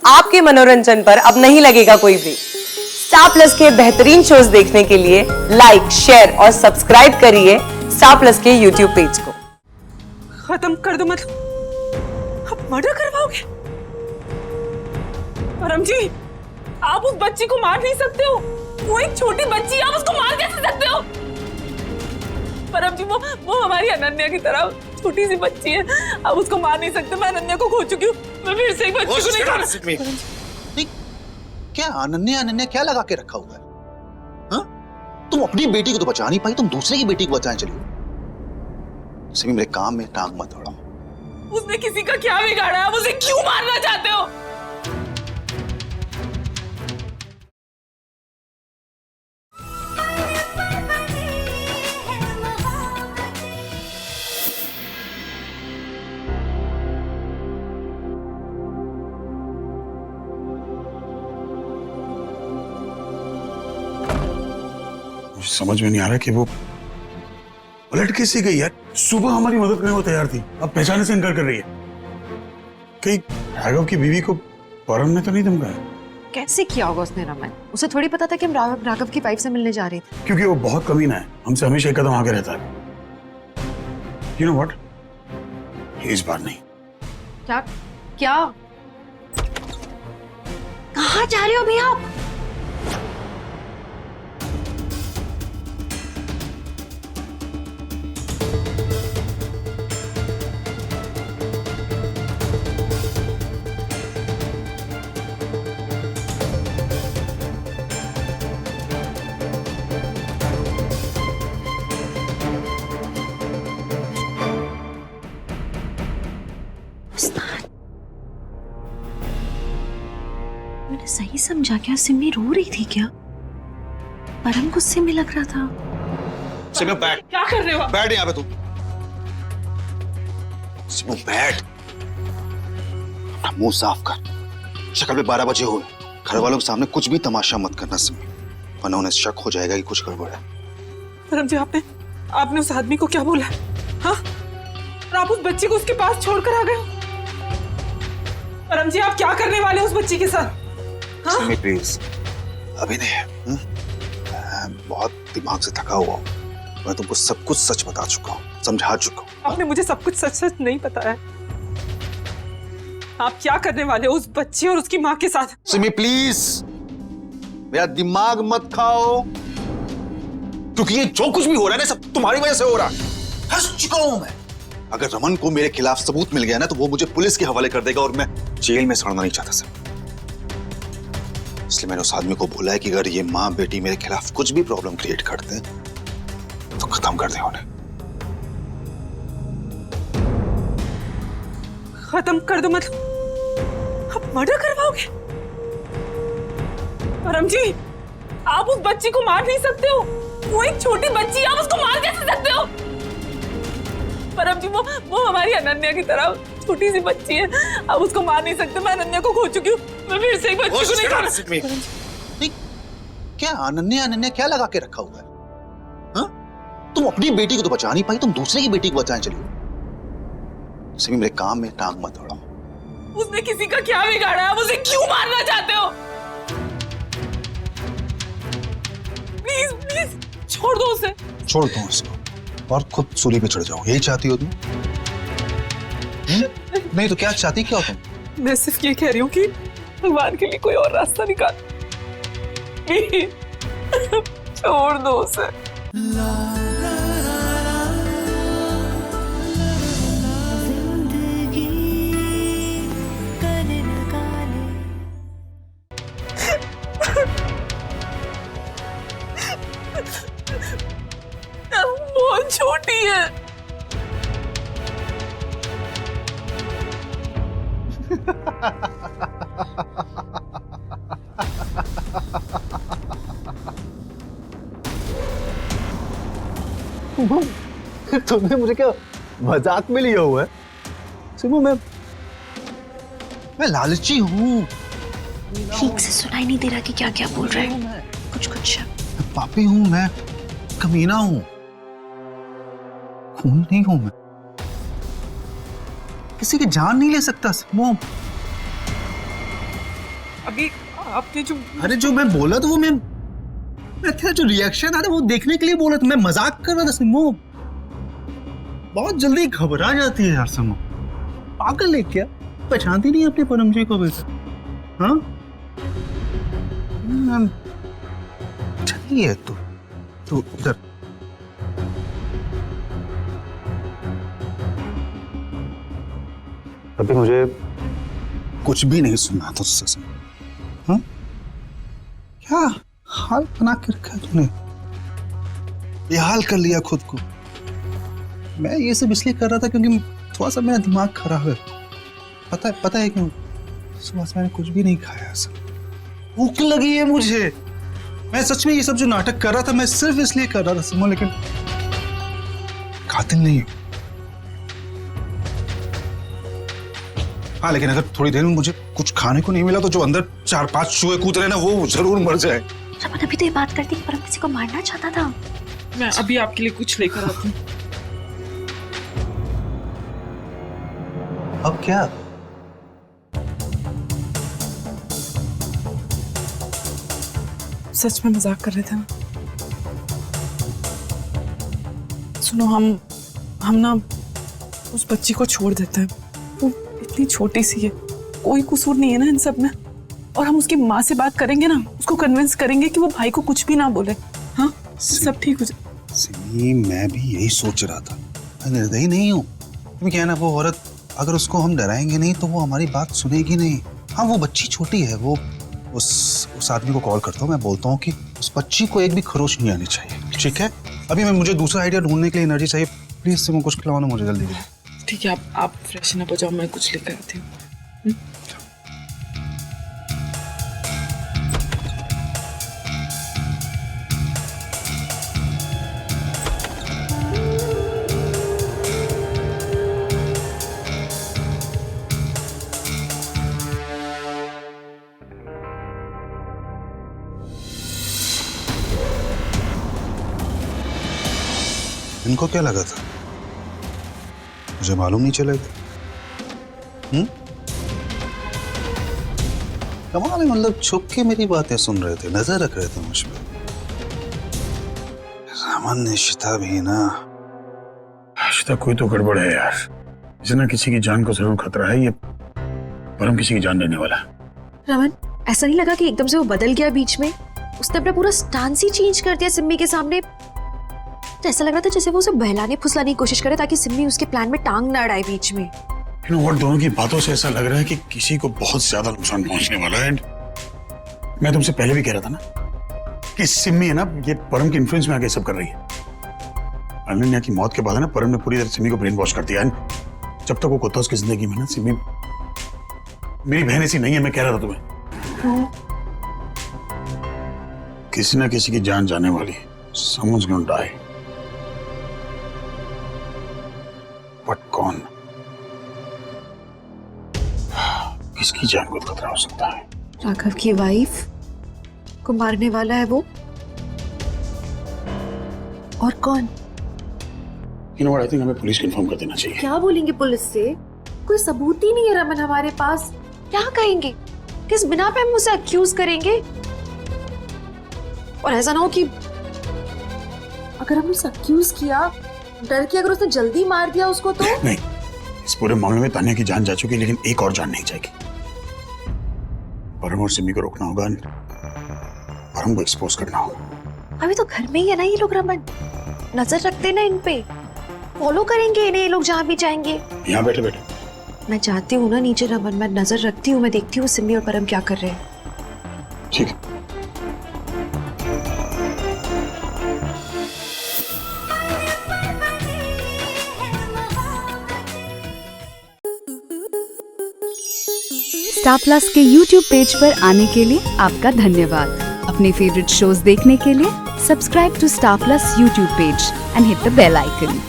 आपके मनोरंजन पर अब नहीं लगेगा कोई ब्रेक। स्टार प्लस के बेहतरीन शोज देखने के लिए लाइक, शेयर और सब्सक्राइब करिए स्टार प्लस के यूट्यूब पेज को। खत्म कर दो, मतलब आप मर्डर करवाओगे? परम जी, आप उस बच्ची को मार नहीं सकते हो। वो एक छोटी बच्ची है, आप उसको मार कैसे सकते हो? परम जी, वो हमारी अनन्या की तरह छोटी सी बच्ची है, आप उसको मार नहीं सकते। मैं अनन्या को खो चुकी हूँ, मैं फिर से एक बच्ची को नहीं मार सकती। क्या अनन्या अनन्या क्या लगा के रखा हुआ है? हाँ? तुम अपनी बेटी को तो बचा नहीं पाई, तुम दूसरे की बेटी को बचाने चली हो। सिमी, मेरे काम में टांग मत अड़ाओ। उसने किसी का क्या बिगाड़ा है? आप उसे क्यों मारना चाहते हो? समझ में नहीं आ रहा कि वो पलट कैसे गई यार। सुबह हमारी मदद करने को तैयार थी, अब पहचाने से इनकार कर रही है। कहीं राघव की बीवी को परम ने तो नहीं धमकाया? कैसे किया होगा उसने रमन? उसे थोड़ी पता था कि हम राघव की वाइफ से मिलने जा रहे थे। क्योंकि वो बहुत कमीना है, हमसे हमेशा एक कदम आगे रहता है। यू नो व्हाट, इस बार नहीं। क्या क्या कहाँ जा रहे हो भैया आप? मैंने सही समझा क्या? सिमी रो रही थी क्या? परम गुस्से में लग रहा था। सिमी बैठ। क्या कर रहे हो आप? बैठ यहाँ पे तू। सिमी बैठ। अपना मुंह साफ कर। शक्ल पे 12 बजे हुए। घर वालों के सामने कुछ भी तमाशा मत करना सिमी, वरना उन्हें शक हो जाएगा कि कुछ गड़बड़ है। परम जी, आपने उस आदमी को क्या बोला? हाँ? और आप उस बच्ची को उसके पास छोड़कर आ गए हो? परम जी, आप क्या करने वाले हो उस बच्ची के साथ? हाँ? सिमी प्लीज, अभी नहीं। मैं बहुत दिमाग से थका हुआ हूँ। मैं तुमको सब कुछ सच बता चुका हूँ, समझा चुका हूँ। आपने मुझे सब कुछ सच सच नहीं बताया। आप क्या करने वाले हो उस बच्ची और उसकी माँ के साथ? सिमी प्लीज, मेरा दिमाग मत खाओ, क्योंकि ये जो कुछ भी हो रहा है ना, सब तुम्हारी वजह से हो रहा है। फंस चुका हूं मैं। अगर रमन को मेरे खिलाफ सबूत मिल गया ना, तो वो मुझे पुलिस के हवाले कर देगा और मैं जेल में सड़ना नहीं चाहता सर। इसलिए मैंने उस आदमी को बोला है कि अगर ये माँ बेटी मेरे खिलाफ कुछ भी प्रॉब्लम क्रिएट करते हैं तो खत्म कर दे उन्हें। खत्म कर दो, मतलब आप मर्डर करवाओगे? परम जी, आप उस बच्ची को मार नहीं सकते हो। वो एक छोटी बच्ची है, आप उसको मार कैसे सकते हो? परम जी, वो हमारी अनन्या की तरह छोटी सी बच्ची है, आप उसको मार नहीं सकते। मैं अनन्या को खो चुकी हूँ, मैं फिर से एक बच्ची को नहीं मार सकती। क्या अनन्या अनन्या क्या लगा के रखा हुआ है? हाँ? तुम अपनी बेटी को तो बचा नहीं पाई, तुम दूसरे की बेटी को बचाने चली हो। सिमी, मेरे काम में टांग मत अड़ाओ। उसने किसी का क्या बिगाड़ा है? आप उसे क्यों मारना चाहते हो? प्लीज प्लीज छोड़ दो उसे। छोड़ दो उसको और खुद सूली पे चढ़ जाओ, यही चाहती हो तुम? नहीं तो क्या चाहती, क्या हो तुम? मैं सिर्फ ये कह रही हूँ कि भगवान के लिए कोई और रास्ता निकाल। छोड़ दो उसे। बहुत छोटी है। तुमने मुझे क्या मजाक में लिया हुआ है? सिमू, मैं लालची हूँ। ठीक से सुनाई नहीं दे रहा कि क्या क्या बोल रहे हैं। कुछ कुछ पापी हूँ मैं, कमीना हूँ, खून नहीं हूँ मैं, किसी की जान नहीं ले सकता। सिमू, अभी आपने जो अरे जो मैं बोला तो वो मैं तेरा जो रिएक्शन आ रहा वो देखने के लिए बोला था, मैं मजाक कर रहा था सिमो। बहुत जल्दी घबरा जाती है यार सिमो, पागल है क्या? पहचानती नहीं अपने परम जी को बेटा? हाँ चलिए तू इधर। अभी मुझे कुछ भी नहीं सुनना था उससे सिमो। हाँ क्या हाल बना के रखा है तूने, बेहाल कर लिया खुद को। मैं ये सब इसलिए कर रहा था क्योंकि थोड़ा सा मेरा दिमाग खराब है। पता है क्यों? सुबह से मैंने कुछ भी नहीं खाया, सब भूख लगी है मुझे। मैं सच में ये सब जो नाटक कर रहा था मैं सिर्फ इसलिए कर रहा था सिमो, लेकिन कातिल नहीं हूं। हाँ लेकिन अगर थोड़ी देर में मुझे कुछ खाने को नहीं मिला तो जो अंदर 4-5 चूहे कूद रहे ना वो जरूर मर जाए। रमन अभी तो ये बात करती कि परम किसी को मारना चाहता था। मैं अभी आपके लिए कुछ लेकर आती हूँ। अब क्या? सच में मजाक कर रहे थे ना? सुनो हम ना उस बच्ची को छोड़ देते हैं, वो इतनी छोटी सी है, कोई कसूर नहीं है ना इन सब में। और हम उसकी माँ से बात करेंगे ना, उसको कन्विंस करेंगे कि वो भाई को कुछ भी ना बोले। हाँ सब ठीक हो जाए। सिमी मैं भी यही सोच रहा था, मैं निर्दयी नहीं हूँ। क्योंकि क्या है ना, वो औरत अगर उसको हम डराएंगे नहीं तो वो हमारी बात सुनेगी नहीं। हाँ वो बच्ची छोटी है, वो उस आदमी को कॉल करता हूँ, मैं बोलता हूँ कि उस बच्ची को एक भी खरोच नहीं आनी चाहिए, ठीक है? अभी मैं मुझे दूसरा आइडिया ढूंढने के लिए एनर्जी चाहिए। प्लीज सिमो कुछ खिलाओ ना मुझे जल्दी। ठीक है आप फ्रेशन अप हो जाओ, मैं कुछ लेकर आती हूँ। इनको क्या लगा था? मुझे मालूम नहीं चलेगा। कमाल है, मतलब छुप के मेरी बातें सुन रहे थे, नजर रख रहे थे मुझ पे। रमन निशिता भी ना। आशिता कोई तो गड़बड़ है यार, इसे ना किसी की जान को जरूर खतरा है। ये परम किसी की जान लेने वाला है। रमन ऐसा नहीं लगा कि एकदम से वो बदल गया बीच में? उसने अपना पूरा स्टांस ही चेंज कर दिया सिम्मी के सामने। तो ऐसा लग रहा था जैसे वो उसे बहलाने फुसलाने की कोशिश करे ताकि सिम्मी उसके प्लान में टांग ना अड़ाए बीच में। You know what, दोनों की बातों से ऐसा लग रहा है कि किसी को बहुत ज्यादा नुकसान पहुंचने वाला है। मैं तुमसे पहले भी कह रहा था ना कि सिम्मी है ना, ये परम के इन्फ्लुएंस में आके सब कर रही है। अनन्या की मौत के बाद है ना, परम ने पूरी तरह सिम्मी को ब्रेन वॉश कर दिया। जब तक वो कुत्ता उसकी जिंदगी में ना, सिम्मी मेरी बहन ऐसी नहीं है। मैं कह रहा था तुम्हें, किसी ना किसी की जान जाने वाली है। Someone's gonna die. बट कौन? किसकी जान को खतरा हो सकता है? राघव की वाइफ को मारने वाला है वो। और कौन? You know what, I think हमें पुलिस को इन्फॉर्म कर देना चाहिए। क्या बोलेंगे पुलिस से? कोई सबूत ही नहीं है रमन हमारे पास। क्या कहेंगे? किस बिना पे हम उसे अक्यूज करेंगे? और ऐसा ना हो कि अगर हमने उसे अक्यूज किया, डर के अगर उसने जल्दी मार दिया उसको तो? नहीं, इस पूरे मामले में तान्या की जान जा चुकी है, लेकिन एक और जान नहीं जाएगी। परम और सिमी को रोकना होगा, परम को एक्सपोज करना होगा। अभी तो घर में ही है ना ये लोग रमन, नजर रखते ना इन पे, फॉलो करेंगे इन्हें ये लोग जहाँ भी जाएंगे। यहाँ बैठे बैठे मैं चाहती हूँ ना नीचे रमन, मैं नजर रखती हूँ, मैं देखती हूँ सिमी और परम क्या कर रहे हैं। ठीक है। स्टार प्लस के YouTube पेज पर आने के लिए आपका धन्यवाद। अपने फेवरेट शोज देखने के लिए subscribe to Star Plus YouTube page and hit the bell icon.